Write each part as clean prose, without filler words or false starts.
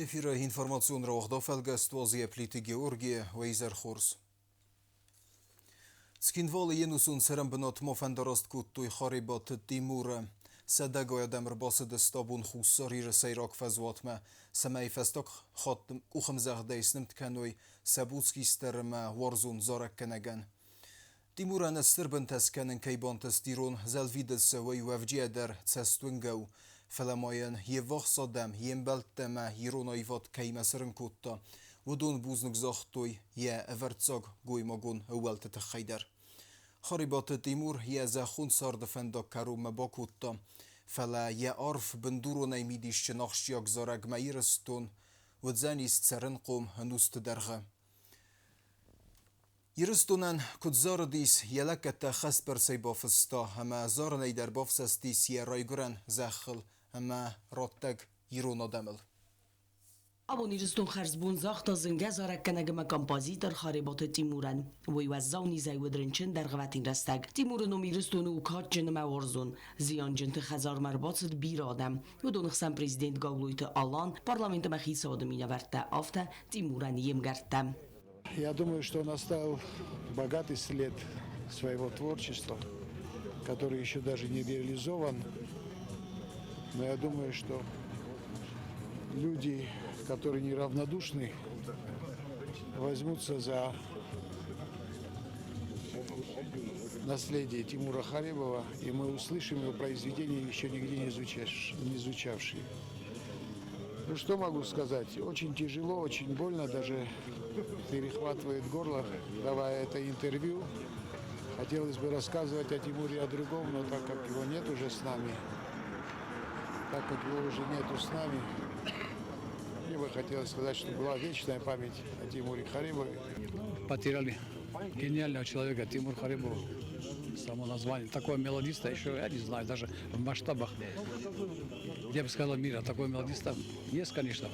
Эфира информационного вахдафелгест вазия плиты Георгия Вейзер Хорс. Скинвалы енусун серамбнот мофандараст куттуй харибат Тимура. Садагоя дамр басыды стабун хуссар ире сайрак фазватма. Самай фастак хат ухамзах дейснем тканой сабутский стерма варзун зарак кенеген. Тимура нестырбн тескенен кейбан тестирон зелвидес вей вавجيدر تستونگو فلماين يوخ صدام ينبلتما يرونايفات كيمسرن كوتا ودون بوزنك زاختوي يا افرتساق قوي ماغون اولت تخيدر خريبات تيمور يا زخون سارد فندا كروم باكوتا فلا يا عرف بندورو نيميديش نخشياك زارق مايرستون ودزانيست سرنقوم هنوست درغه يرستونن كد زارديس يلكت خسبر سيبافستا هما زارني در بافسستيس يرايگرن زخل هما راتگ يرونا دمل ابون يرستون خرزبون زاختا زنگه زارکنگم کمپازیتر خاربات تیمورن وی وزاونی زایودرنچن در غواتین رستگ تیمورن و میرستون و کات جن موارزون زیان جنت خزار مرباطت بیر آدم و دونخسن پریزیدنت گاولویت آلان پارلامنت مخیص آدمینه ورته آفته تیمورن یم گرده Я думаю, что он оставил богатый след своего творчества, который еще даже не реализован. Но я думаю, что люди, которые неравнодушны, возьмутся за наследие Тимура Харибова, и мы услышим его произведения, еще нигде не звучавшие. Ну что могу сказать? Очень тяжело, очень больно, даже перехватывает горло, давая это интервью. Хотелось бы рассказывать о Тимуре, о другом, но так как его нет уже с нами, мне бы хотелось сказать, что была вечная память о Тимуре Харибове. Потеряли гениального человека Тимур Харибов. Само название. Такого мелодиста еще, я не знаю, даже в масштабах, я бы сказал, мира. Такой мелодиста есть, конечно.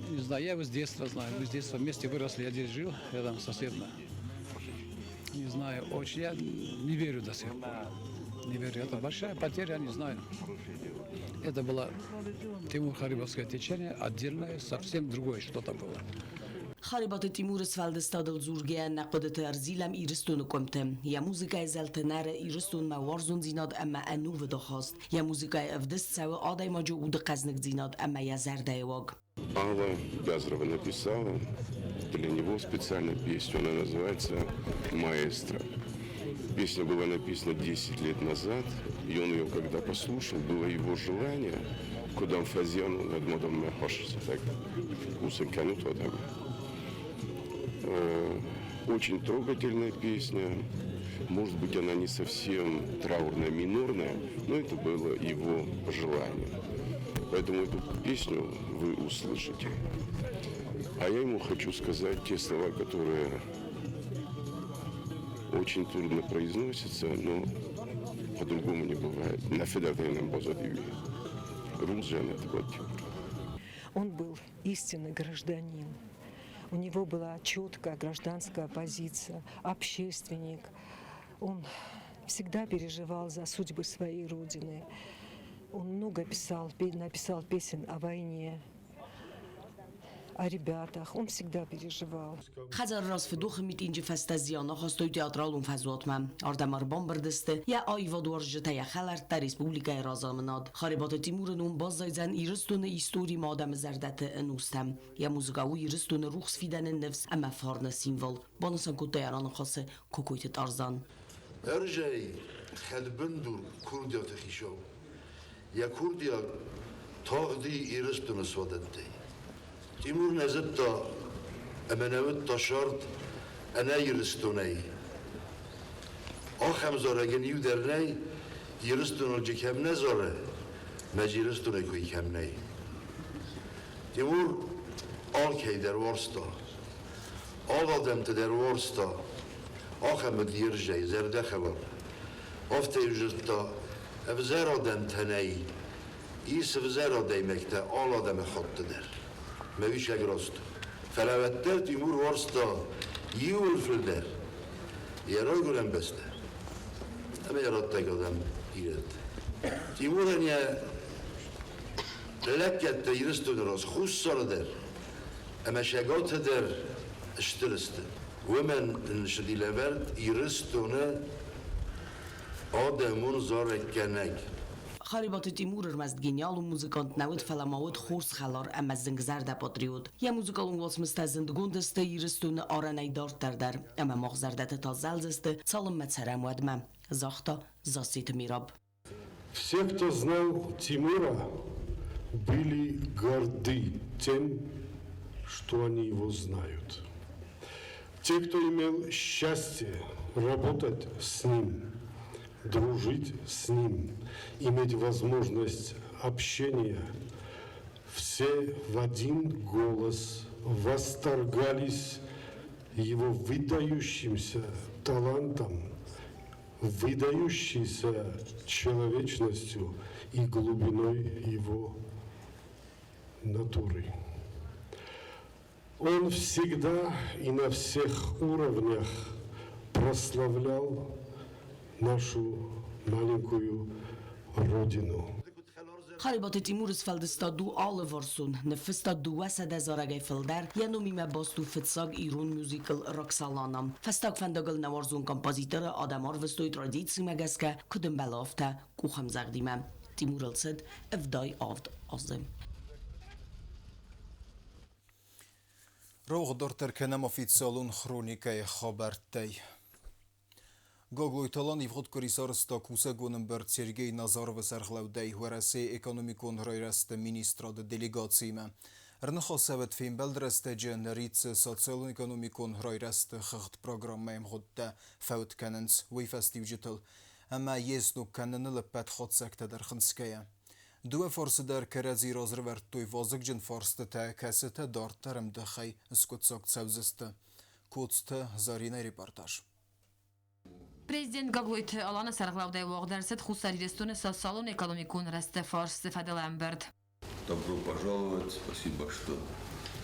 Не знаю, я его с детства знаю. Мы с детства вместе выросли, я здесь жил, рядом соседно. Не знаю, очень, я не верю до сих пор. Не верю, это большая потеря, я не знаю. Это было Тимур Харибовское течение, отдельное, совсем другое что-то было. خاربات تیمور سفالد استادل زورگه نقدت ارزیلم ایرستون کمتم یا موسیقی زلتنر ایرستون موارزون زیناد اما انو و دخواست یا موسیقی افدست سوی آدای ما جو قزنک زیناد اما یا زرده واگ Алла Газрова написала для него специально песню, она называется «Маэстро». Песня была написана 10 лет назад, и он ее, когда послушал, было его желание, куда он фазиану над модом мехошится, так, усыканут вот так. Очень трогательная песня, может быть, она не совсем траурная, минорная, но это было его желание. Поэтому эту песню вы услышите. А я ему хочу сказать те слова, которые очень трудно произносятся, но по-другому не бывает. На федеральном базаре. Он был истинный гражданин. У него была четкая гражданская позиция, общественник. Он всегда переживал за судьбы своей родины. Он много написал песен о войне, о ребятах. Он всегда переживал. خزر راس فدوخ میت اینجا فستازیانا خواستوی تیاترالون فزوات من آردمار بامبردسته یا آیوا دورجتا یا خلرد در رسپوبلیکای رازامناد خاربات تیمورنون باز زایزن ایرستون ایستوری مادم زردت انوستم یا موزگاوی ایرستون روخس فیدن نفس اما فارن سیمول بانسان کتا یاران خاصه کوکویت تارزان ارجعي خلبندور كرديا تخيشو يا كرديا تاغدي إيرستون سودنتي تيمور نزلتا أمناوت تشارت أنا يرستوني آخم زارگن یو درنی يرستون الجي كم نزاره مجيرستون كوي كم ني تيمور آل كي در وارستا آل آدم در وارستا آخم دیر جای زرده خبر افته یوجتا افزار آدم تنهی ایس افزار آدم مکته آل آدم خط در مویش اگراست فلوتر تیمور وارستا یول فردر یرای گرم بسته همه یراد تک آدم ایرد تیمور هنیه لكت يرستون راس خوش صار اما شجاعت در اشترست ومن نشدي لبرد يرستون آدمون زار کنگ خريبات تيمور المزدجينيال وموزيكانت ناود فلاماود خورس خلار اما زنگزرده پاتریوت یا موزیکالون واسمسته زندگوندسته یرستون آرانای دارت در اما مغزرده تا زلزسته سالم متسرم ودمم زاختا زاسیت میراب Все, кто знал Тимура, были горды тем, что они его знают. Те, кто имел счастье работать с ним, дружить с ним, иметь возможность общения, все в один голос восторгались его выдающимся талантом, выдающейся человечностью и глубиной его натуры. Он всегда и на всех уровнях прославлял нашу маленькую родину. خريبات تيمور اسفلدستا دو آل ورسون نفستا دو وسد زارگای فلدر یا نومیمه باستو فتساگ ایرون موزیکل راکسالانم فستاگ فنداگل نوارزون کمپازیتر آدمار وستوی ترادیتسی مگسکه کدوم بلافته کوخم زغدیمه تیمور السد افدای آفد آزم روغ دارتر کنم افیتسالون خرونیکای خابرتی Գոգլույթ ալան իվղոտ կրիսար ստակուսը գոնն բերդ Սերգեյ Նազարովը սարխլավդայ հուարասե էկոնոմիկոն հրայրաստը մինիստրադը դելիգացիիմը։ Ռնխոսավդ ֆիմ բելդրաստը ջենրիցը սոցիալ-էկոնոմիկոն հրայրաստը խղտ պրոգրամայմ հոտտը ֆավտ կաննց վիվաստիվ ջտլ, ամա եսնուկ կաննը լպատ խոտսակտը դարխնցկայը։ Դուը ֆորսը դար կրազի ռոզրվերտ տույ վոզգ ջն ֆորստը թե կասը դարտարմ դխայ սկոտսոկ ծավզստը։ Կոցտը զարինայ ռեպարտաժ։ Президент Гаглойт Алана Сарглавдай Вогдарсет Хусарирестуны социалон экономикун Растефар Стефаде Лэмберт. Добро пожаловать, спасибо, что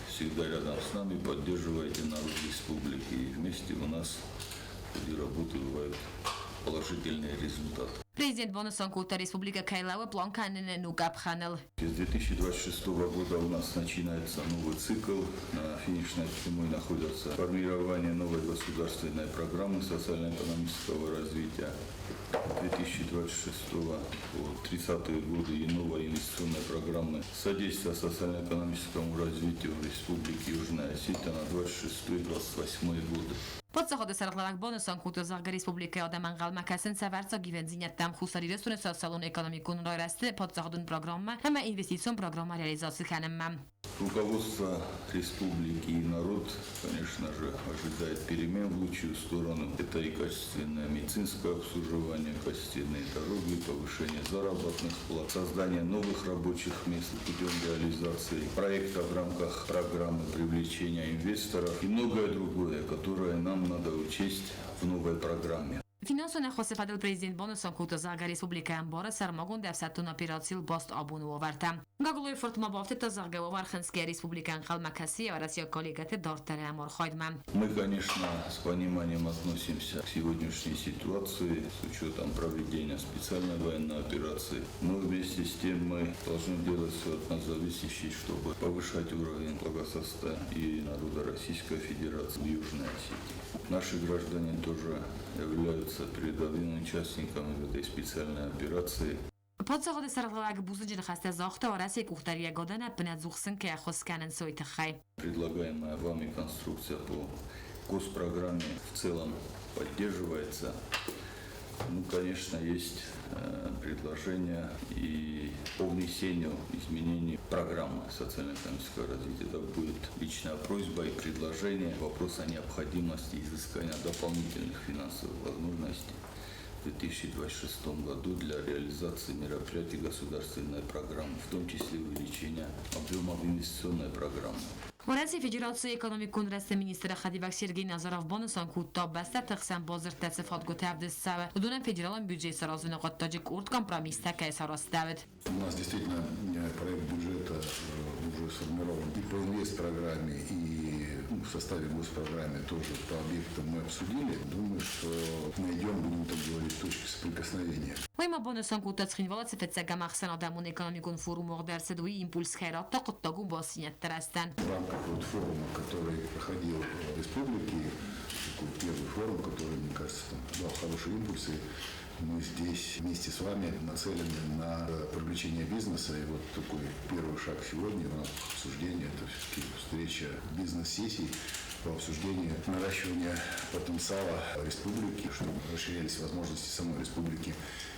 всегда рядом с нами, поддерживаете народ республики. И вместе у нас в работы бывают положительные результаты. Президент Бонусанкута Республика Кайлава Планканин Нукапханел. С 2026 года у нас начинается новый цикл. На финишной прямой находится формирование новой государственной программы социально-экономического развития 2026 по 30-е годы и новой инвестиционной программы содействия социально-экономическому развитию Республики Южная Осетия на 26-28 годы. Подсоходы сарглавак Бонусанкута Зарга Республика Адаман Галмакасен Саварца Гивензинеттам Хусарирестуны социалон экономикун Ройрасты подсоходун программа, ама инвестицион программа реализации ханеммам. Руководство республики и народ, конечно же, ожидает перемен в лучшую сторону. Это и качественное медицинское обслуживание, качественные дороги, повышение заработных плат, создание новых рабочих мест путем реализации проектов в рамках программы привлечения инвесторов и многое другое, которое нам надо учесть в новой программе. Финансовый нахвостефадил президент Бонусанкута Зарга Республика Амбора Сармагун Девсатун операциил Бост Абуну Оварта. Гаглой фортма Бафтета Зарга Оварханская Республика Анхалмакаси, а Россия коллегаты Дортаре Амор Хойдман. Мы, конечно, с пониманием относимся к сегодняшней ситуации с учетом проведения специальной военной операции. Но вместе с тем мы должны делать все от нас зависящее, чтобы повышать уровень благосостояния и народа Российской Федерации в Южной Осетии. Наши граждане тоже являются передовыми участниками этой специальной операции. Подсоходы сарглавак бузыджин хасте захта о России кухтария годана пнадзухсын ке хосканен сойтахай. Предлагаемая вами конструкция по госпрограмме в целом поддерживается. Ну, конечно, есть предложения и по внесению изменений программы социально-экономического развития. Это будет личная просьба и предложение. Вопрос о необходимости изыскания дополнительных финансовых возможностей в 2026 году для реализации мероприятий государственной программы, в том числе увеличения объемов инвестиционной программы. В России Федерации экономикун Ресте министра Хадивак Сергей Назаров Бонусанкута баста тахсан бозыр тәсифат гутавдыса. Удунан федерален бюджет саразуна Таджик урт компромисс такая сараставит. У нас действительно проект бюджета уже уже сформирован и по инвест-программе, и в составе госпрограммы тоже по объектам мы обсудили. Думаю, что найдем, будем так говорить, точки соприкосновения. ويما بونسان كوتا تخينوالا تفتسا مخسن آدمون اکونومیکون فوروم درصد وی импульс خیرات تا قطعو باسینت ترستن. В рамках вот форума, который проходил в республике, такой первый форум, который, мне кажется, там дал хорошие импульсы, мы здесь вместе с вами нацелены на привлечение бизнеса. И вот такой первый шаг сегодня в рамках обсуждения – это все-таки встреча бизнес-сессий по обсуждению наращивания потенциала республики, чтобы расширялись возможности самой республики.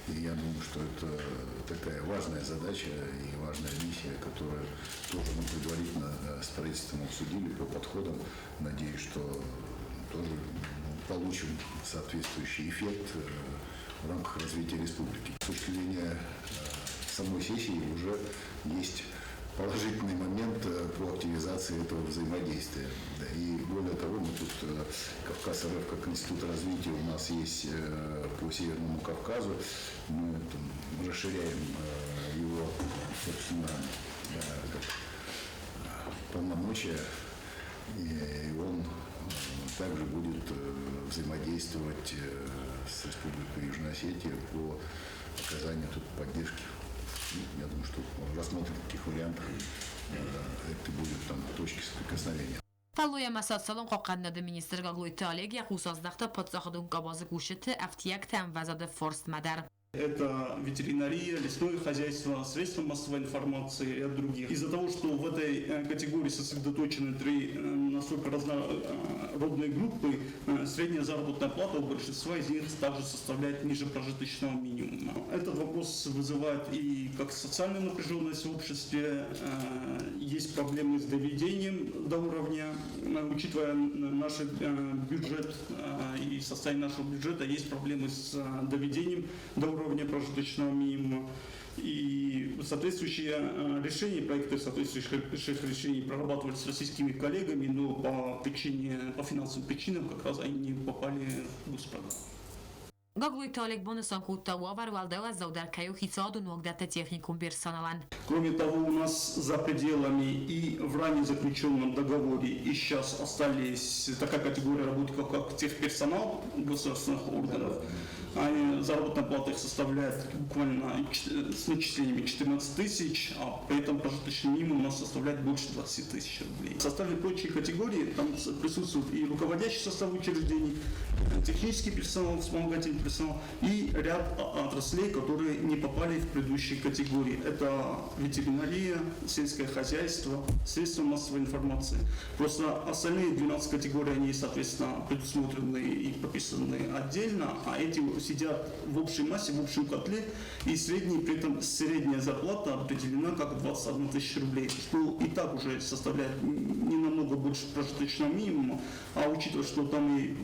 И я думаю, что это такая важная задача и важная миссия, которую тоже мы предварительно с правительством обсудили по подходам. Надеюсь, что тоже получим соответствующий эффект в рамках развития республики. С точки зрения самой сессии уже есть положительный момент по активизации этого взаимодействия. И более того, мы тут Кавказ РФ как институт развития у нас есть по Северному Кавказу. Мы там расширяем его, собственно, полномочия, и он также будет взаимодействовать с Республикой Южная Осетия по оказанию тут поддержки. Я думаю, что рассмотрим таких вариантов, это будет там точки соприкосновения. Талуя масадсалон қоқаннады министр Гаглой Талеги хусаздахта подсахдун кабазы кушеты автияк там вазады форст мадар. Это ветеринария, лесное хозяйство, средства массовой информации и от других. Из-за того, что в этой категории сосредоточены три настолько разнородные группы, средняя заработная плата у большинства из них также составляет ниже прожиточного минимума. Этот вопрос вызывает и как социальную напряженность в обществе, есть проблемы с доведением до уровня, учитывая наш бюджет и состояние нашего бюджета, есть проблемы с доведением до уровня прожиточного минимума. И соответствующие решения, проекты соответствующих решений прорабатывались с российскими коллегами, но по финансовым причинам как раз они не попали в госпрограмму. Гаглой Талег бонусан кутта уавар валдела заударкаю хицаду ногдата техникум персоналан. Кроме того, у нас за пределами и в ранее заключенном договоре и сейчас остались такая категория работников, как техперсонал государственных органов. Заработная плата их составляет буквально с начислениями 14 тысяч, а при этом прожиточный минимум у нас составляет больше 20 тысяч рублей. В составе прочей категории там присутствует и руководящий состав учреждений, технический персонал, вспомогательный персонал и ряд отраслей, которые не попали в предыдущие категории. Это ветеринария, сельское хозяйство, средства массовой информации. Просто остальные 12 категорий, они, соответственно, предусмотрены и прописаны отдельно, а эти сидят в общей массе, в общем котле, и при этом средняя зарплата определена как 21 тысяча рублей, что и так уже составляет не намного больше прожиточного минимума, а учитывая, что там и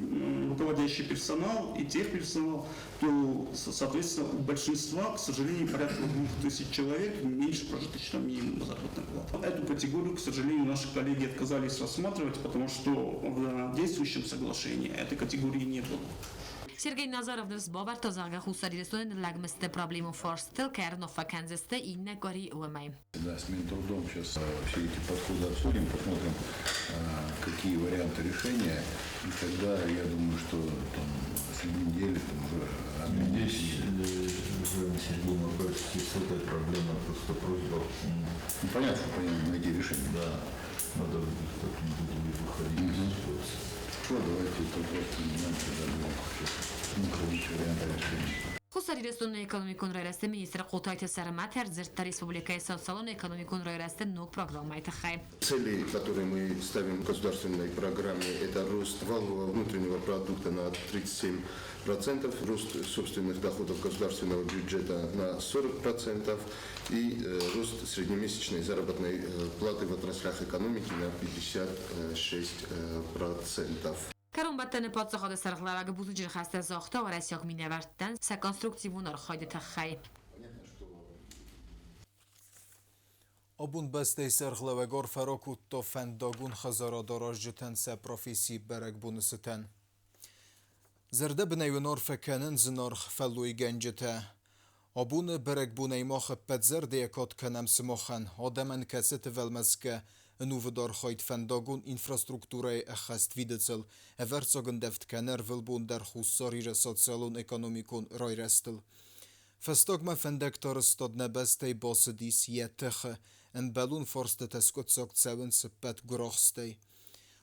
руководящий персонал, и техперсонал, то, соответственно, у большинства, к сожалению, порядка 2000 человек меньше прожиточного минимума заработной платы. Эту категорию, к сожалению, наши коллеги отказались рассматривать, потому что в действующем соглашении этой категории не было. Сергей Назаров взбавар та зарга хусарилистон лагместе проблему форстел кернова канзесте и не гори умай. Да, с Минтрудом сейчас все эти подходы обсудим, посмотрим, какие варианты решения. И тогда, я думаю, что там среди недели там уже здесь Сергей Маркович, эта проблема, просто просьба. Ну, понятно, что найти решение. Да, надо как-нибудь выходить из ситуации. Что, давайте это просто не знаем, когда находить варианты решения. Хусарилистон экономикун райрасте министр Кутайта Сараматер зерта республика социалон экономикун райрасте ног программа это хай. Цели, которые мы ставим в государственной программе, это рост валового внутреннего продукта на 37%, рост собственных доходов государственного бюджета на 40% и рост среднемесячной заработной платы в отраслях экономики на 56%. Карумбаттан подсахад сарглаваг бузуджин хасте захта و رسیاق می نوردن سکنسترکتیوون архайде тахай. Обун бестей сарглавагор фарокутто фендагун хазарадораж житен се профессии берек бунуситен. Зерде бнейвнор фекенен зинарх феллуй генджете. Abune berek bune moche petzer de kot kenem smochen, odemen keset velmeske, een uvedorgooit vendogun infrastructurai echest videcel, verzogen deft kenner wilbun der hussarire socialun economicun roirestel. Festogma fendektor stod nebestei bosedis jeteche, en belun forstet escotsok cewen se pet grochstei.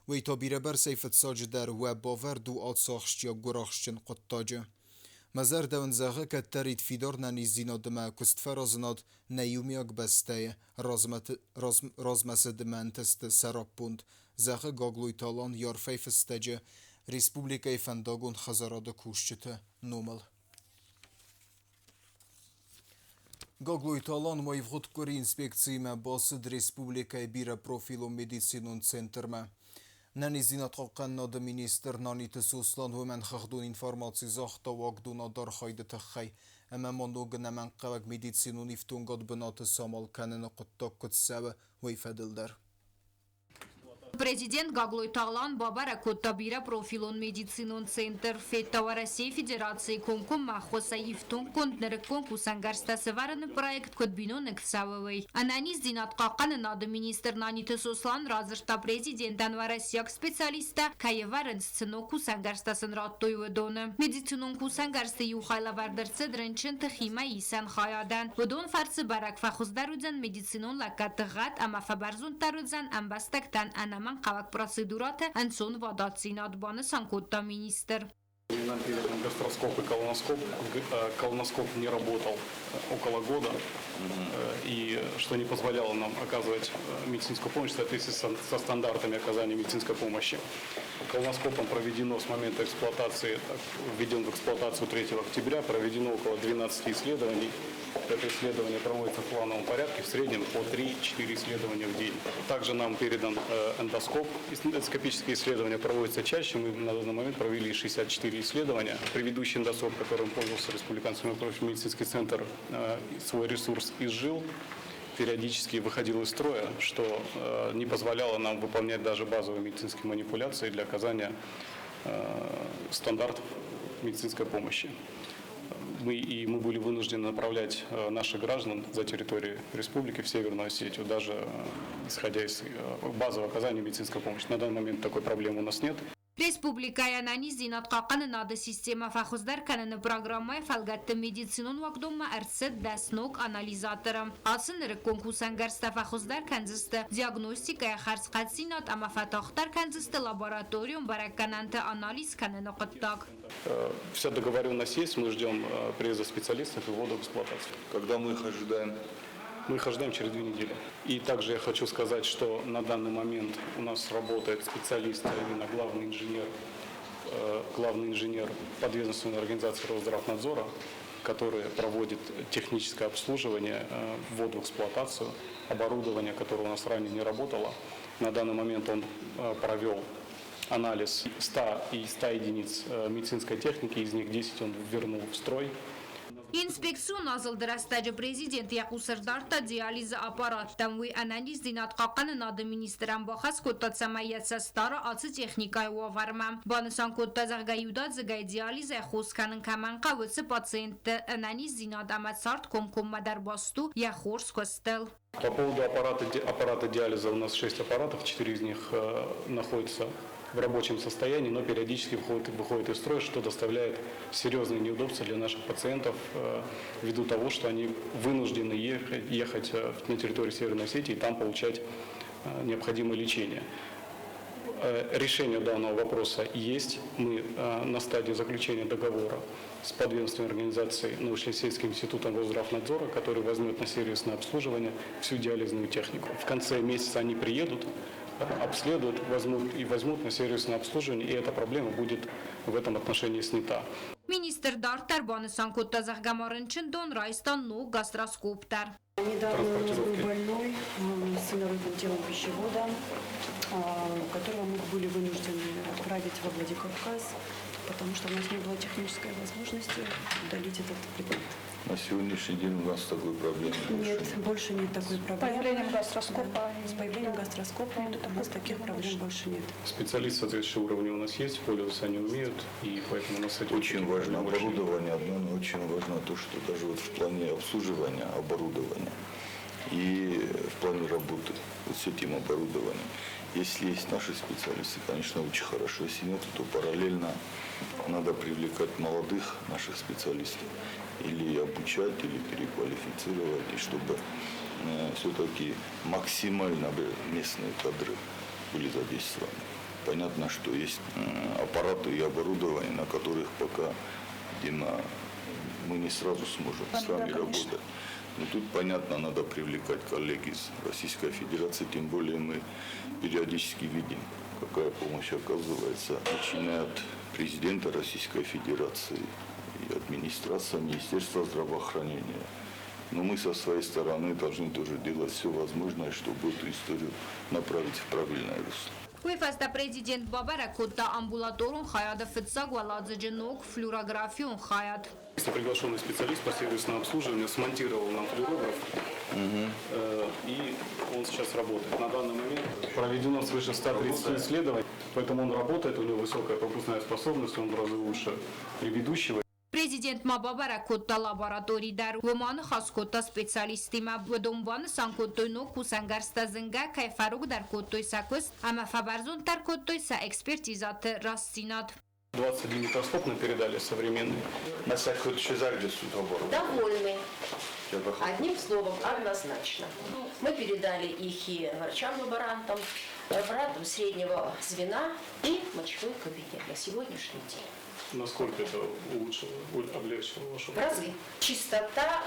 Wej to bireber seifet sodge der webover du otsochtio grochtjen qottodje. Mazer deun zage ketterit fidor na nizino dema kustferoznod neumiok besteje rozmese dementeste seropund zage gogluitalon jorfej festedje Respublikei fendogun chazarode kushchete numel. Gogluitalon moj vhodkori inspekcijime bosid Respublikei bira profilum medicinun centerme. Nani zinat qoqqanno de minister nani tesuslan women khagdun informatie zakhta wagdun adar khayde takhay ama mondu gnaman qawag medicinun iftun god benate samal kanen qottok kutsawa wayfadildar. Президент Гаглой Талан Бабара Коттабира профилон медицинон центр Феттава России Федерации Конком Махоса Ифтун Контнер Конкусан Гарстасеварен проект Котбинон Эксавовой. Ананиз Динат Какан над министр Наниты Сослан Разышта президент Анварасияк специалиста Каеварен Сцено Кусан Гарстасен Раттой Ведоне. Медицинон Кусан Гарсты Юхайла Вардерце Дренчен Тахима Исан Хаядан. Ведон Фарцы Барак Фахуздарудзан медицинон Лакатыгат Ама Фабарзун Тарудзан Амбастактан Анама Кавак процедурата Ансон Вадацинат Банесан Котта министр. Нам передан гастроскоп и колоноскоп. Колоноскоп не работал около года, и что не позволяло нам оказывать медицинскую помощь в соответствии со стандартами оказания медицинской помощи. Колоноскопом проведено с момента эксплуатации, введен в эксплуатацию 3 октября, проведено около 12 исследований. Это исследование проводится в плановом порядке, в среднем по 3-4 исследования в день. Также нам передан эндоскоп. Эндоскопические исследования проводятся чаще. Мы на данный момент провели 64 исследования. Предыдущий эндоскоп, которым пользовался Республиканский медицинский центр, свой ресурс изжил, периодически выходил из строя, что не позволяло нам выполнять даже базовые медицинские манипуляции для оказания стандартов медицинской помощи. Мы были вынуждены направлять наших граждан за территорию республики в Северную Осетию, даже исходя из базового оказания медицинской помощи. На данный момент такой проблемы у нас нет. Республика Янани Зинат Какан над система Фахуздар Канен программа Фалгатта медицинун Вагдома Арцет Даснок анализатором. Алсынры конкурсан Гарста Фахуздар Канзиста диагностика Харскатсинат Ама Фатахтар Канзиста лабораториум Баракананта анализ Канен Октак. Вся договоренность есть, мы ждем приезда специалистов и ввода в эксплуатацию. Когда мы их ожидаем? Мы их ожидаем через 2 недели. И также я хочу сказать, что на данный момент у нас работает специалист, а именно главный инженер подведомственной организации Росздравнадзора, который проводит техническое обслуживание, ввод в эксплуатацию, оборудование, которое у нас ранее не работало. На данный момент он провел анализ 100 единиц медицинской техники, из них 10 он вернул в строй. Инспекцию назыл дырастаджи президент Якусырдарта диализа аппарат. Там вы анализ динат каканы надо министрам бахас котта самаяца стара аци техникай уаварма. Банысан котта загаюдат загай диализа хосканын каманка выцы пациент анализ динат амацарт комкоммадар басту я хорс костел. По поводу аппарата диализа у нас 6 аппаратов, 4 из них находятся в рабочем состоянии, но периодически выходит из строя, что доставляет серьезные неудобства для наших пациентов ввиду того, что они вынуждены ехать на территорию Северной Осетии и там получать необходимое лечение. Решение данного вопроса есть. Мы на стадии заключения договора с подведомственной организацией Новошлесейским институтом Росздравнадзора, который возьмет на сервисное обслуживание всю диализную технику. В конце месяца они приедут, обследуют, возьмут на сервисное обслуживание, и эта проблема будет в этом отношении снята. Министр Дартар Банысан Котта Захгамарынчин Дон Райстан Ну гастроскоптар. Недавно у нас был больной с инородным телом пищевода, которого мы были вынуждены отправить во Владикавказ, потому что у нас не было технической возможности удалить этот предмет. На сегодняшний день у нас такой проблемы нет, больше нет такой проблемы. С появлением гастроскопа С появлением гастроскопа тут у нас таких проблем больше нет. Специалисты соответствующего уровня у нас есть, пользоваться они умеют, и поэтому у нас с этим Очень важно оборудование одно, но очень важно то, что даже вот в плане обслуживания оборудования и в плане работы вот с этим оборудованием. Если есть наши специалисты, конечно, очень хорошо. Если нет, то параллельно надо привлекать молодых наших специалистов или обучать, или переквалифицировать, и чтобы все-таки максимально местные кадры были задействованы. Понятно, что есть аппараты и оборудование, на которых пока, видимо, мы не сразу сможем с вами работать. Но тут, понятно, надо привлекать коллег из Российской Федерации, тем более мы периодически видим, какая помощь оказывается, начиная от президента Российской Федерации и администрации, Министерства здравоохранения. Но мы со своей стороны должны тоже делать все возможное, чтобы эту историю направить в правильное русло. Уйфаста президент Бабара Кутта амбулаторун хаяда фитсаг валадзаджинок флюорографион хаят. Если приглашенный специалист по сервисному обслуживанию смонтировал нам флюорограф, и он сейчас работает. На данный момент проведено свыше 130 исследований, поэтому он работает, у него высокая пропускная способность, он в разы лучше предыдущего. Президент Мабабара Кутта лабораторий дар воман хас Кутта специалисты мабдомван санкотойно кусангарста зинга кайфарук дар Куттой сакус, ама фабарзун тар Куттой са экспертизат растинат. 21 микроскоп нам передали современный. Довольны. Одним словом, однозначно. Мы передали их и врачам-лаборантам, лаборантам среднего звена и мочевой кабинет на сегодняшний день. Насколько это улучшило, облегчило вашу в разы. Чистота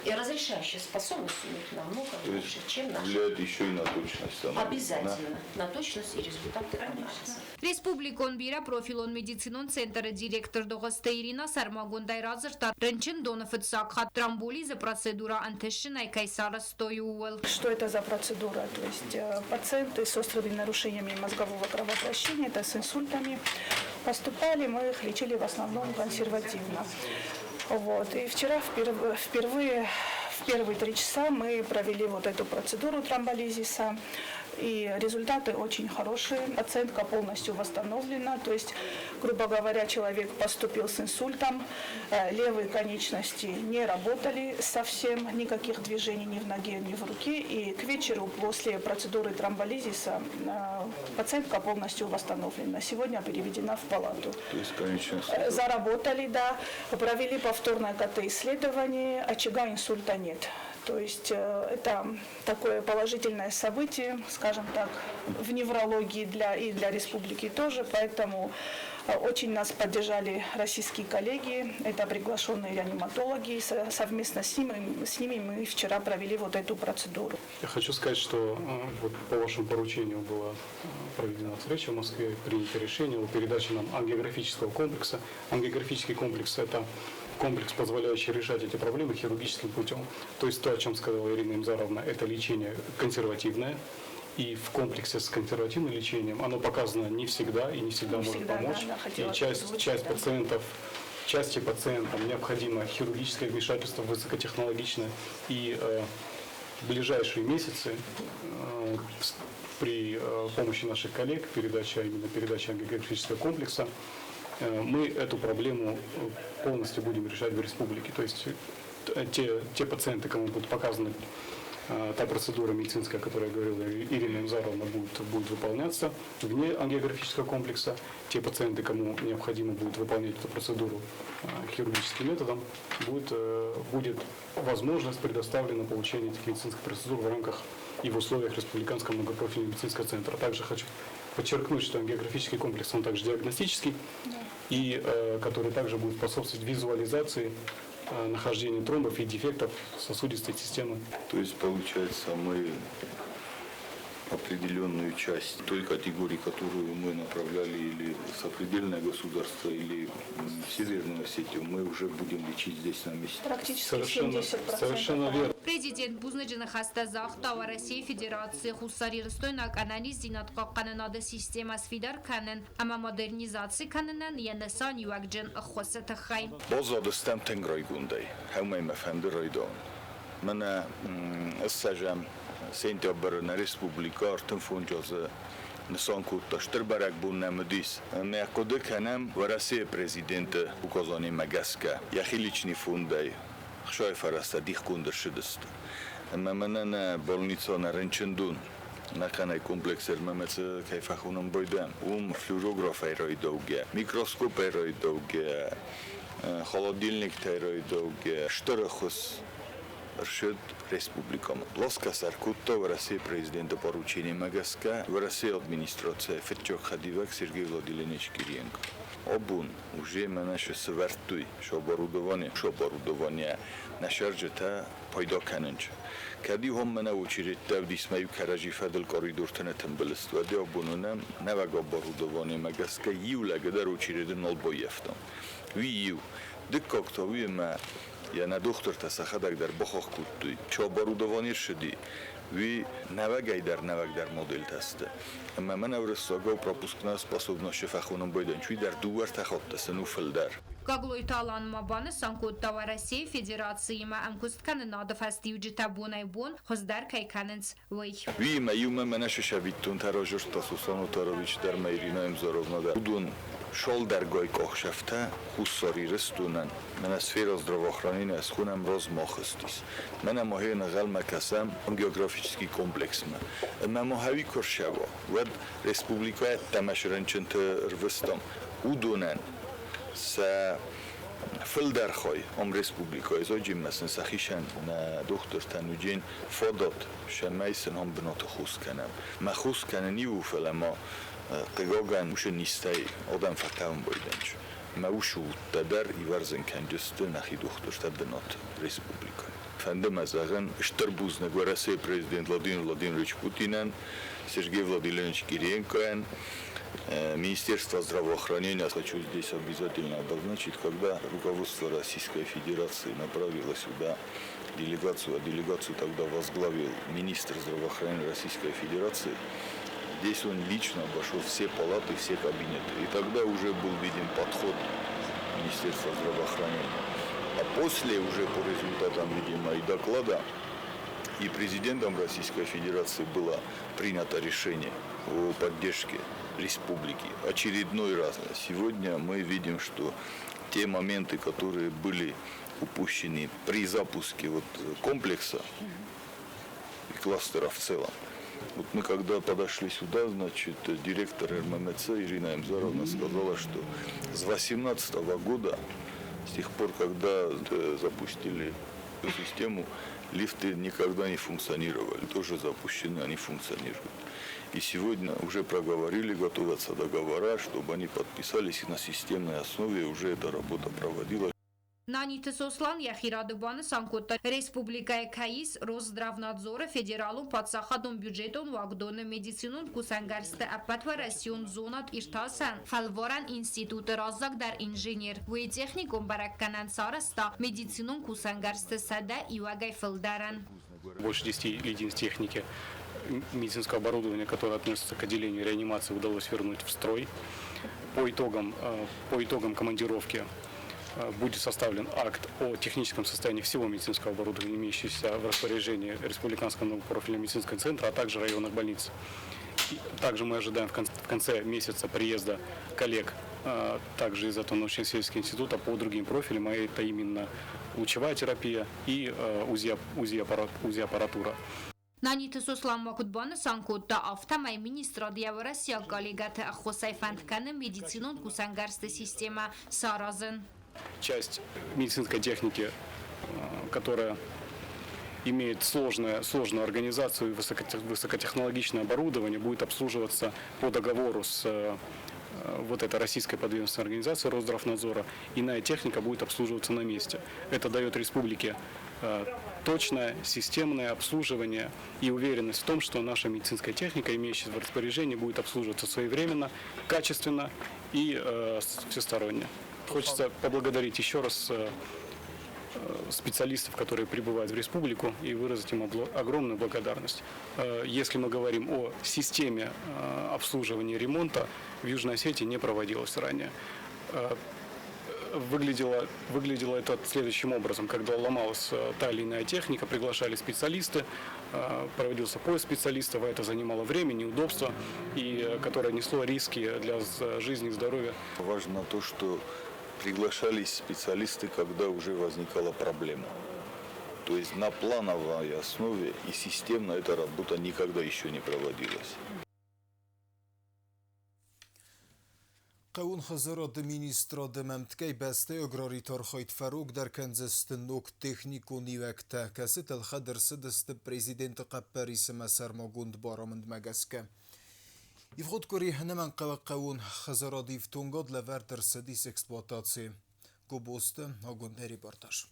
и разрешающая способность у них намного лучше, чем наша. Влияет еще и на точность. Обязательно. На точность и результаты анализа. Республикон бира профилон медицинон центр директор Догосте Ирина Сармагондай разырта рынчин донофет сакхат тромболиза процедура антешина и кайсара стоювел. Что это за процедура? То есть пациенты с острыми нарушениями мозгового кровообращения, это с инсультами, поступали, мы их лечили в основном консервативно. Вот. И вчера впервые в первые 3 часа мы провели вот эту процедуру тромболизиса. И результаты очень хорошие. Пациентка полностью восстановлена. То есть, грубо говоря, человек поступил с инсультом. Левые конечности не работали совсем. Никаких движений ни в ноге, ни в руке. И к вечеру после процедуры тромболизиса пациентка полностью восстановлена. Сегодня переведена в палату. То есть, конечно, заработали, да. Провели повторное КТ-исследование. Очага инсульта нет. То есть это такое положительное событие, скажем так, в неврологии и для республики тоже, поэтому очень нас поддержали российские коллеги, это приглашенные реаниматологи, совместно с ними мы вчера провели вот эту процедуру. Я хочу сказать, что вот по вашему поручению была проведена встреча в Москве, принято решение о передаче нам ангиографического комплекса. Ангиографический комплекс – это комплекс, позволяющий решать эти проблемы хирургическим путем. То есть то, о чем сказала Ирина Имзаровна, это лечение консервативное. И в комплексе с консервативным лечением оно показано не всегда и не всегда может помочь. И части пациентам необходимо хирургическое вмешательство высокотехнологичное. И в ближайшие месяцы при помощи наших коллег, именно передача ангиографического комплекса, мы эту проблему полностью будем решать в республике. То есть те пациенты, кому будет показана та процедура медицинская, о которой говорила Ирина Имзаровна, будет выполняться вне ангиографического комплекса. Те пациенты, кому необходимо будет выполнять эту процедуру хирургическим методом, будет возможность предоставлена получение этих медицинских процедур в рамках и в условиях Республиканского многопрофильного медицинского центра. Также хочу подчеркнуть, что ангиографический комплекс, он также диагностический, и который также будет способствовать визуализации нахождения тромбов и дефектов сосудистой системы. То есть, получается, мы определенную часть той категории, которую мы направляли или в сопредельное государство, или в Северную Осетию, мы уже будем лечить здесь на месте. Практически 70%. Совершенно верно. Президент Бузнаджина Хастазах, Тава России Федерации, Хусари Ростойнак, анализ Динатка Кананада система Свидар Канен, ама модернизации Каненен, Янесан Юакджен Хосетахай. Бозадыстам Тенграй Гундай, Хаумай Мафанды Райдон. Мана Сажам Սենտյաբերն ռեսպուբլիկա արդեն ֆոնջազը նսանքուտա շտրբարակ բուննամդիս մեակոդը կանամ վարասի պրեզիդենտը ուկոզոնի մագասկա яхиличный фундай խշայ ֆարաստադիխ կունդրշդստ մմնն բոլնիցոն ռենչնդուն նականայ կոմպլեքսեր մմեցը կայֆախունն բոյդեմ ֆլուրոգրաֆ այրոիդոգե միկրոսկոպ այրոիդոգե холодильник այրոիդոգե շտրխս Ршид республикам. Лоска Саркутто в России президента поручения Магаска, в России администрация Фетчок Хадивак Сергей Владимирович Кириенко. Обун уже мы наши свертуй, что оборудование на шаржета пайда каненч. Кади هم من очередь тавдис мою каражи фадл коридор тенетем белство. Де обунунам навага оборудование Магаска юла гадар очередь нол боевтом. Вию декокто вима Я на докторта сахадак дар бахох куттуй. Чо оборудование шди. Ви навагай дар модель тасте. Amma mən əvrəssaqa пропускная способность фахуном бойдан. Чуй дар дуар тахоттасын уфылдар. Կագլոյտալանմա բանը սանկոտտավա Ռասիայի Ֆեդերացիի մա ամկուստքանը նադը ֆաստիուջի տաբոնայ բոն խոզդար կայքանենց վայ։ Ви маюма менаше шавиттун таражурта Сусану Тарович дар Майрина Имзоровна дар Удун шол дар гой кохшафта хуссари рестунан. Мен сфера здравоохранения с хунам розмахстис. Мен моҳе нагал макасам географический комплекс ма. Мен моҳави коршаво. Вад республика тамашранчент рвстам. Удунан С филдерхой республика изоджим مثلا سخیشن نه دختر تنوجین فادات شمیسن هم بنات خوست کنم ما خوست کننی و فلما قگاگن موش نیستی آدم فتاون بایدنچ ما وشو در ایورزن کنجست نخی دختر تا بنات республика فنده مزاغن اشتر بوز نگورسه президент Владимир Владимирович Путинен Сергей Владимирович Кириенко Министерство здравоохранения, хочу здесь обязательно обозначить, когда руководство Российской Федерации направило сюда делегацию, а делегацию тогда возглавил министр здравоохранения Российской Федерации, здесь он лично обошел все палаты, все кабинеты. И тогда уже был виден подход Министерства здравоохранения. А после, уже по результатам, видимо, и доклада, и президентом Российской Федерации было принято решение о поддержке республики. Очередной раз. Сегодня мы видим, что те моменты, которые были упущены при запуске комплекса и кластера в целом. Вот мы когда подошли сюда, значит, директор РММЦ Ирина Имзаровна сказала, что с 2018 года, с тех пор, когда запустили эту систему, лифты никогда не функционировали, тоже запущены, они функционируют. И сегодня уже проговорили, готовятся договора, чтобы они подписались, и на системной основе уже эта работа проводилась. Նանիթ Սոսլան Յախիրադուբանը Սանկոտա Ռեսպուբլիկայի քայիս Ռոսդրավնadzորը ֆեդերալում պատսախադոն բյուջետոն վագդոնը մեդիցինոն կուսանգարստը ապատվարասյոն զոնատ իրտասան ֆալվորան ինստիտուտը ռազագդար ինժեներ վեյ տեխնիկոն բարակկանան սարստա մեդիցինոն կուսանգարստը սադա իվագայ ֆլդարան Больше 10 единиц техники медицинского оборудования, которое относится к отделению реанимации, удалось вернуть в строй. По итогам командировки будет составлен акт о техническом состоянии всего медицинского оборудования, имеющегося в распоряжении Республиканского многопрофильного медицинского центра, а также районных больниц. Также мы ожидаем в конце месяца приезда коллег также из этого научно-исследовательского института по другим профилям, а это именно лучевая терапия и УЗИ-аппаратура. Նանիթ Սոսլան Մակուտբանը Սանկոտտա ավտամայ մինիստրադիավը Ռասիա կալեգատը ախոսայ ֆանդկանը մեդիցինոն կուսանգարստը система Саразен. Часть медицинской техники, которая имеет сложную организацию и высокотехнологичное оборудование, будет обслуживаться по договору с вот этой российской подведомственной организацией Росздравнадзора. Иная техника будет обслуживаться на месте. Это дает республике точное, системное обслуживание и уверенность в том, что наша медицинская техника, имеющаяся в распоряжении, будет обслуживаться своевременно, качественно и всесторонне. Хочется поблагодарить еще раз специалистов, которые прибывают в республику, и выразить им огромную благодарность. Если мы говорим о системе обслуживания и ремонта, в Южной Осетии не проводилось ранее. выглядело это следующим образом. Когда ломалась та или иная техника, приглашали специалисты, проводился поиск специалистов, а это занимало время, неудобства, и которое несло риски для жизни и здоровья. Важно то, что приглашались специалисты, когда уже возникала проблема. То есть на плановой основе и системно эта работа никогда еще не проводилась. قون خزرات ministra دممتكي بسته اقراري ترخيت فاروق در كنزستن نوك تكنيكو نيوكتا كست الخدر سدست بريزيدنت قباريس مسار ماغوند بارامند مگسكه يفخد كوري هنمان قون خزرات يفتونغاد لوردر سديس эксплуатации Кубост Агун репортаж.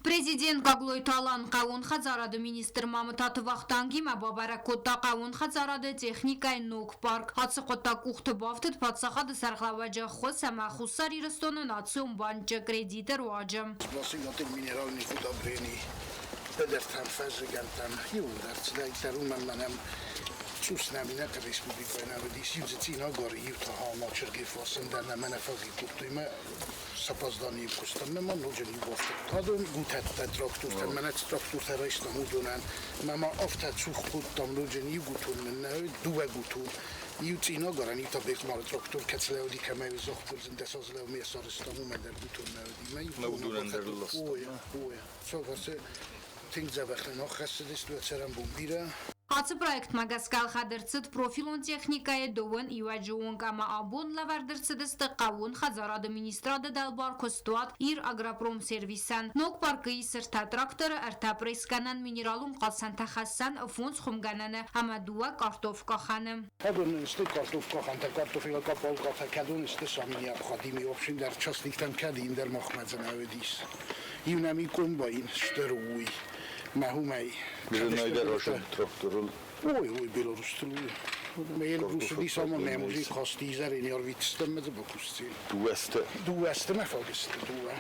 Президент Гаглой Талан Каун Хазарады министр Мамытаты Вахтанги Мабабара Котта Каун Хазарады техникай нок парк. Хатсы Котта Кухты Бафтыт Патсахады Сархлаваджа Хосама Хусари Растона Нациум Банча Кредитер Уаджа. Спласигатый минеральный удобрений. Педертан фазигантан. Юдарц дайтерун манам. Чувствами республикой наводись. Юзицина гори Ютаха Мачерги Фосендан Манафаги Куптыма. Сапоздание кустами мы нужен его. Тадун гутат трактор, там менять трактор террорист на мудунан. Мама офта чухут там нужен югутун, меняют дуэ гутун. Ютина горани табек мал трактор кацлеоди камеви зохтур зендесазлео месарыстаму медер гутун наводи. Мудунан дерлост. Ой. Согасе тингзавехлен охасдис дуэцерам бумбира. Хатсы проект Магаскал Хадерцит профилон техникае довен иваджуон кама абон лавардерцидесты Каун Хазарады министрады Далбар Костуат ир агропром сервисан. Нок паркы сырта тракторы арта пресканан минералун қалсан тахассан фонс хумгананы амадуа картофка ханым. Кадун исты картофка ханта картофила капалка кадун исты самия обходимый общин дар частликтан кадин дар Махмадзан аведис. Юнами комбайн штеруй. Махумай. Найдер Рошен тракторул. Ой, белорусский. Meil Rusuli sama memosi kastizar in jorvitstem med bokustil. Dueste me fogist dua.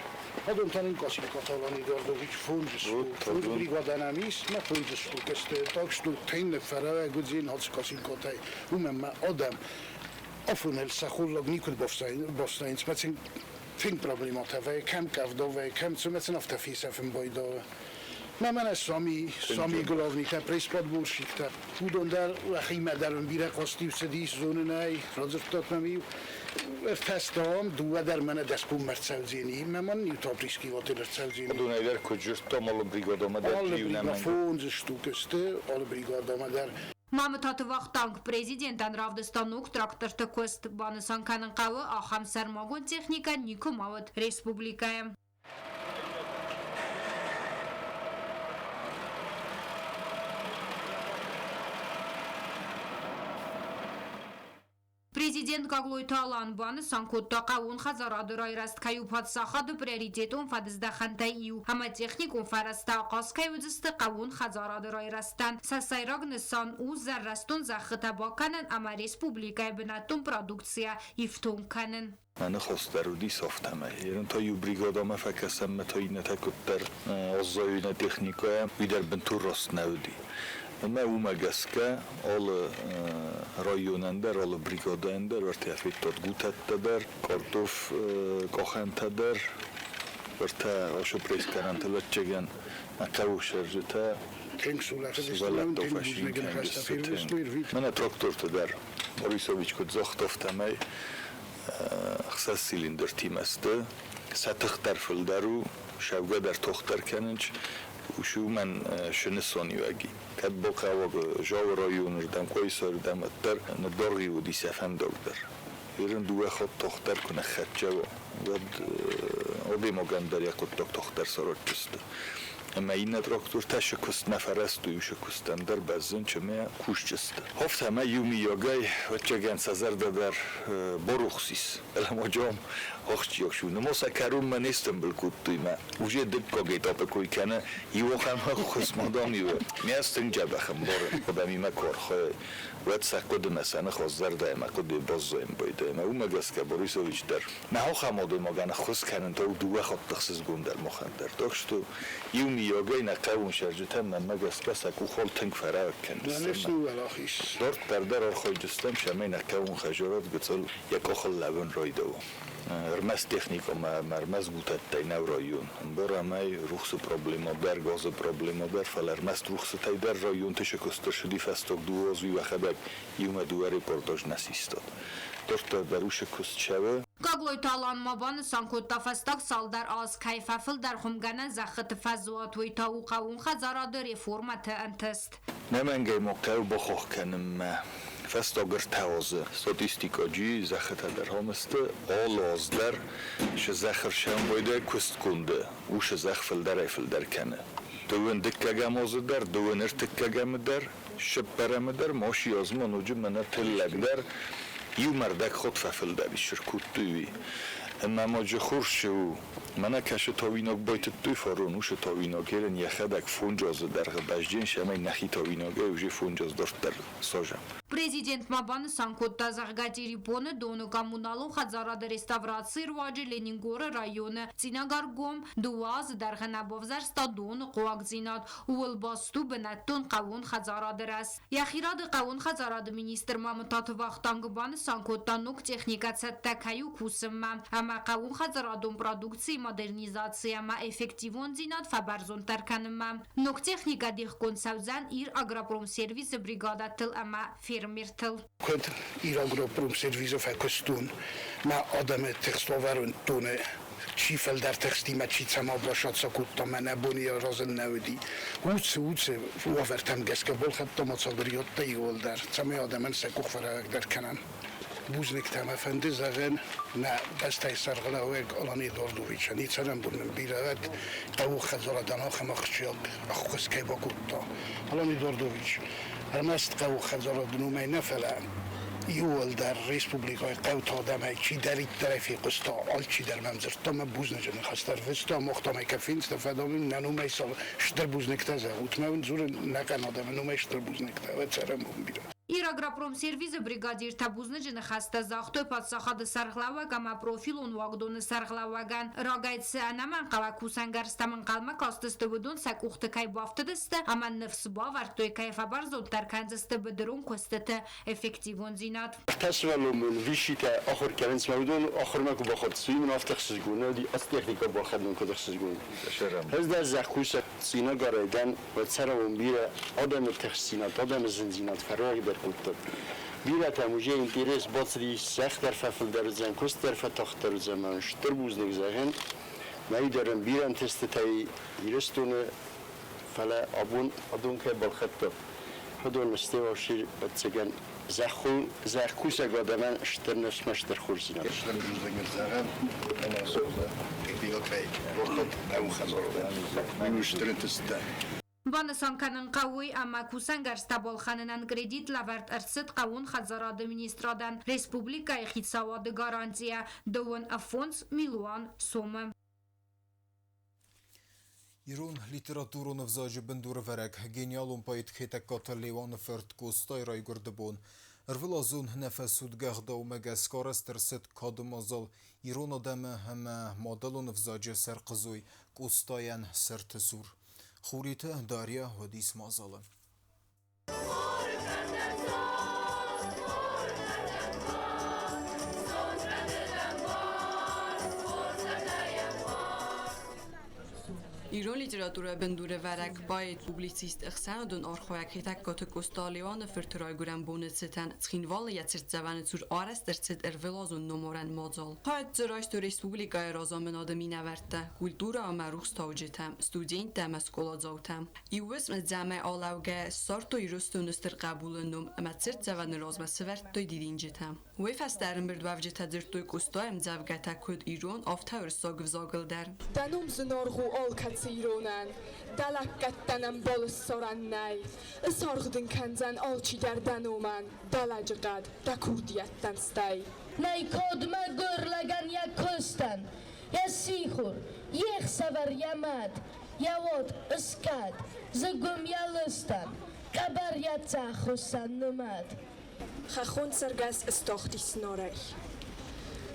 Hadon tanin kasin katalani dordovic funges. Funges brigadenamis me funges keste tak stu tenne fara godzin hats kasin katay. Ma adam afunel sakhulog nikul bofstein smetsin fin problemata ve kam kavdove kam smetsin afta fisa fem boydo. من سامی گلابنی تا پریس پاد بورشیک تا بودن در وقتی درون بیره قاستی و سدیس زونه نای رازف داد ممی ارتستام دو در من دست بوم مرتسالزینی من نیوتا پریسکی واتر مرتسالزینی دونه در کجاست تا مال بریگاد آمده آل فونز شتوکسته آل بریگاد آمده Мамытаты Вахтанг президентан Равдастанук тракторты көст банысан канын қавы ахам сармагон техника Нику Мават республикая. Президент Гаглой Талан баны санкотта Каун Хазарады райраст каю подсахады приоритетон фадыздахантай ию. Ама техникон фараста ақас каюдысты Каун Хазарады райрастан. Сасайраг нысан у заррастон захыта баканын, ама республикай бінаттон продукция ифтон канын. من خواسترودی ساختمه ایران تا یو بریگادامه فکرستم تا اینه تکت در آزایونه تکنیکای ویدر بنتور راست نودی ما او مگسکه آل رایونندر آل بریگادندر ورتی افیتاد گوتت در کارتوف کاخنت در ورتی آشو پریس کرنت لچگن اکاو شرجتا سوالت دوفشین کنگستتین من تراکتور در موریسویچ کد زاختافتمه خصاص سیلیندر تیمسته سطح در فلدرو شوگه در تختر کننج وشو من شنسانی وگی کد باقی آواق جاو رایون ردم کوی ساردم اتر ندارگی و دیس افهم داودر ایران دوه خود تختر کنه خدجه و آبی مگندر یک خود تختر سارد جسته اما این تراکتور تشکست نفرست و یوشکستن در بزن چمه کوش جسته هفت همه یومی یاگای و چگن سزر در بروخسیس الان جام آخچی یکشون نما سکرون من نیستم بلکود توی من اوجه دکا گیتا بکوی کنه یو خمه خسمادامی و میستن جبخم باره و بمیمه کارخواه وقت سکود مسانه خواستر دایم کد بازایم بایده ما اون مگس که بوریسویچ در نه خماده مگن خس کنن تا دو خط تخصیص گندر مخندر داشتو یومی يوجي نقاون شرجتها من مجلس كسك وخول تنك فراغ كان دانش ولا خيش دورت بردر الخوجستم شمي نقاون خجرات قتل يك أخل لبن رايدو رمز تکنیک و مرمز گوته تینو رایون برای مای روخس پروبلم در گاز پروبلم در فلرمز روخس تای در رایون تشکست شدی فستق دو آزوی و خبر یوم دو رپورتاج نسیستاد دکتر بروش کست شوه Գագլոյ տալանմաբանը սանքոտտաֆաստակ սալդար ազ կայֆաֆլ դար խումգանան զախտ ֆազուատ վույթա ու qawun խազարադը ռեֆորմատը ընթստ نمنگه موقع بخواه کنم فستاگر تازه ستیستیکاجی زخت در همست آلاز در ش زخر شم بایده کست کنده او ش زخفل در ایفل در کنه دوون دکه گمازه در دوون ارتکه گم در شب برم در ماشی آزمان و جمعه تلک در یو مردک خود ففل در شرکوت دوی اما ما جخور شو منه کش تاویناک باید توی فارونوش تاویناکیرن یخدک فونجاز در بجدین شمای نخی تاویناکه اوژه فونجاز داشت در ساجم Prezident Mabani Sankotda Zaghatiri Pone Donu Komunalon Xazarada Restavratsiya Rvaji Leningora rayoni Tsinagorgom Duaz Darghanabovzar Stadon Qoagzinat Ulbastu Benaton Qawun Xazarada Ras Yaxirad Qawun Xazarada Ministr Mamtat Vaqtangban Sankotda Nuk Texnikatsat Takayu Kusimma Ama Qawun Xazaradon Produksiya Modernizatsiya Ma Effektivon Zinat Fabarzon Tarkanma Nuk Texnika Dihkon Savzan Ir Agroprom Servis Brigadat Ama Mirtel. كنت إيراغرو بروم سيرفيسو فاكستون مع آدم تخستوارون تونه چیفل در تخستی ما چی تمام باشد سکوت تا من ابونی رازن نودی اوت وافرتم گس که بول خط ما صبریات تیول در تمام آدمان سکوخ فراغ در کنن بوزنک تمام فند زغن نه بس تای سرغلا و آلانی دوردویچ نیترم بودم بیراد قو خزر دنا خمخشیال اخوس کی باکوتا آلانی دوردویچ رمست قو خزر دنومی نفلا یول در ریسپوبلیکای قوت آدمه چی در این طرفی قستا آل چی در ممزر تا من بوز نجنه خستر فستا مختامه کفین استفادامین ننومی سال شتر بوز نکتازه اوتمون زور نکن آدمه نومی شتر بوز نکتازه و چرم بوم بیره Իրագրապրոմ սերվիզը բրիգադիր Թաբուզնջը խաստա զախտոյ պատսախադը սարղլավակ ամա պրոֆիլուն վագդոնը սարղլավագան ռագայցը անաման կավակուսանգար ստամն կալմա կաստստը վդուն սակուղտը կայ բավտդստը աման նվսբա վարտոյ կայֆաբար զոտար կանձստը բդրուն կոստը էֆեկտիվոն զինատ تسولم ویشیت آخر کردن سمودون آخر ما کو بخود سوی من افتخ سزگونه دی از تکنیکا با خدمت کدخ سزگونه هز در زخوش سینا گاردن و سرم بیره آدم تخسینات آدم زنزینات فراغی در کتب بیره تموجه اینترس باطری سخت در ففل در زن کست در فتاخت در زمان شتر بوز نگذارن مایی دارم بیرن تست تای ایرستونه فلا آبون که بالخطب خودون استوا شیر بتسگن زخوش گادمان شترنش مشتر خورزینا. شتر بوزنگر زغن انا سوزا بیاکای وقت اون خزارده منوشترن تسته. Բանսանքանն կավույ ամակուսան գարստաբոլ խաննան կրեդիտ լավարդ ըրստ կավուն խազարադը մինիստրադան ռեսպուբլիկայի խիցավադը գարանցիա դովն աֆոնց միլուան սոմը Իրուն լիտերատուրուն վզաժի բնդուրը վերեք, գենյալուն պայիտ խետակ կատը լևանը վրդ կոստայ ռայգորդբոն, ըրվլազուն նեֆեսուդ գաղդա ու մեգասկարս տրսետ կադումազալ, իրուն ադամը հմը մադալուն վզաժի սեր կզույ, կոստայան սեր տսուր. خوریت داریا حدیث مازاله ایران لیتراتورا بندور ورک باید پوبلیسیست اخسان دون آرخویک هیتک گات کوستالیوان فرترای گرم بونت ستن تخینوال یترت زبان تور آرس درست ارولازون نمورن مازال باید زراش تو ریسپوبلیکای رازامن آدمی نورده کولتورا آمروخ ستاوجتم استودین تم اسکولا زاوتم ایوس مزمه آلوگه سارتو ایرستو نستر قبول نم اما ترت زبان رازم سورت توی دیدینجتم وی فسترن برد وفجت در توی کوستایم زوگتا کد ایران آفتاور ساگو زاگل در دنوم زنارغو آل ایرانن دلک گتنم بال سرنی سارغدن کنزن آلچی در دنومن دلج قد دکودیت دنستی نی کدما گرلگن یک کستن یا سیخور یک سور یمد یواد اسکد زگم یلستن قبر یتا خسن نمد خخون سرگس استاختی سناری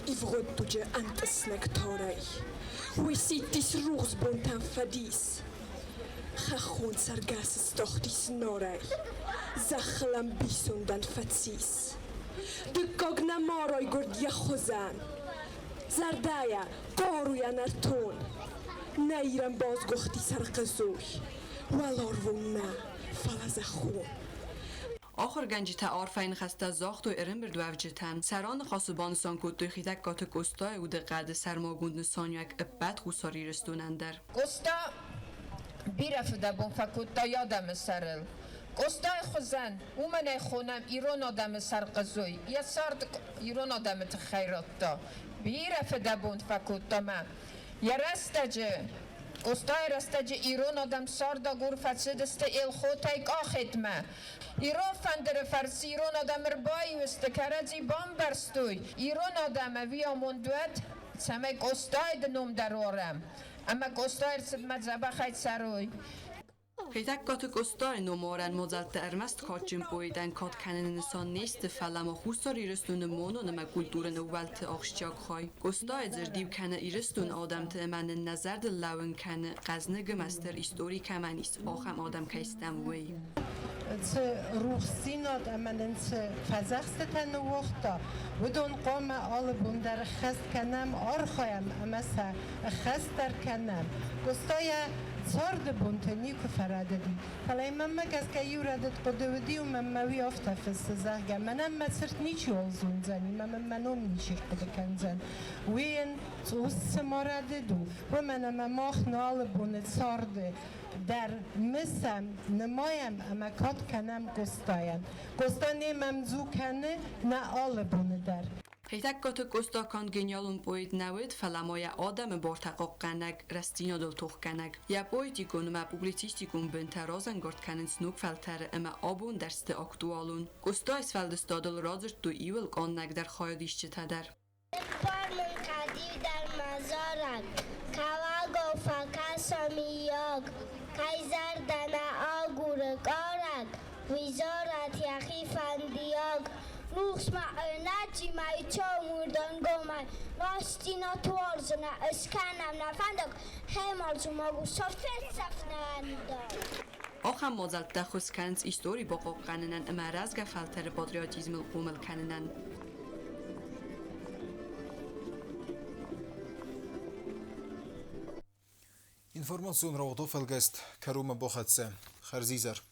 ایفرود دوجه انت اسنک تاری وی سیتیس روز بونتن فدیس Chachun sargas stochtis norei. Zachlam bisundan fatsis. De cogna moroi gordia khozan. Zardaya qoruyan artun. Nairam boz gochti sarqazuy. Walorvuna falazachun. آخر گنجی تا آرفین خسته زاخت و ارم بر دوفجتن سران خاصبان سانکوت دوی خیتک کات کوستای و دقد سرماگوند سانیک ابد خوساری رستونندر کوستا بیرفته بون فکوتا یادم سرل کوستای خوزن اومنه خونم ایران آدم سرقزوی یا سرد ایران آدم تخیرات دا بیرفته بون فکوتا من یا رستجه کوستای رستجه ایران آدم ساردا گرفت دسته ایل خوتایک آخید من ایران فندر فرسی ایران آدم ربایی وست کرجی بام برستوی ایران آدم ویا مندوت سمه کوستای دنوم درارم اما کوستای رسد مذبه خیلی سروی خیتک کات کوستای نمارن مزلت ارمست کاتجم بویدن کات کنن نسان نیست فلم و خوستاری رستون مونو نما کلتور نوولت آخشچاک خای کوستای زردیو کنه ایرستون آدم تمن نظر دل لون کنه قزنه گمستر استوری کمانیست آخم آدم کیستم وی روح سیناد امنن فزخستن وقتا ودون قام آل بندر خست کنم آرخایم امسا خست در کنم گستای سارد بونتنی که فراده دی حالا من مگس که یوردت قدودی و من موی آفته فست زهگه منم مسرت نیچی آلزون زنی منم نیچی قده کنزن وین توست مارده دو و منم ماخ نال بونت سارده در مسم نمایم اما کات کنم گستانی ممزو کنه نه آل بونه در خیتک کات کوستا کان گنیالون بوید نوید فلمای آدم بارتقاق کنگ رستینا دل توخ کنگ یا بویدی کنم پوبلیتیستی کن بنترازن گرد کنن سنوک فلتر اما آبون درست اکتوالون کوستا از فلدستادل رازر تو ایول کانگ در خایدیش چه تدر پارمون قدیر در مزارک کواگو فکاسامیاگ کایزر دنا آگورگارک ویزارت یخی فندیاگ روخش نجی مای چاموردان گومن راستینا توارزنه اسکنم نفندک همال زماگو صفت سفنندار آخم مازلت دخوز کنز ایستوری با قاق کننن اما رزگ فلتر پاتریاتیزم القومل کننن Information ra otofelgest karume bochetse. Kharzizar.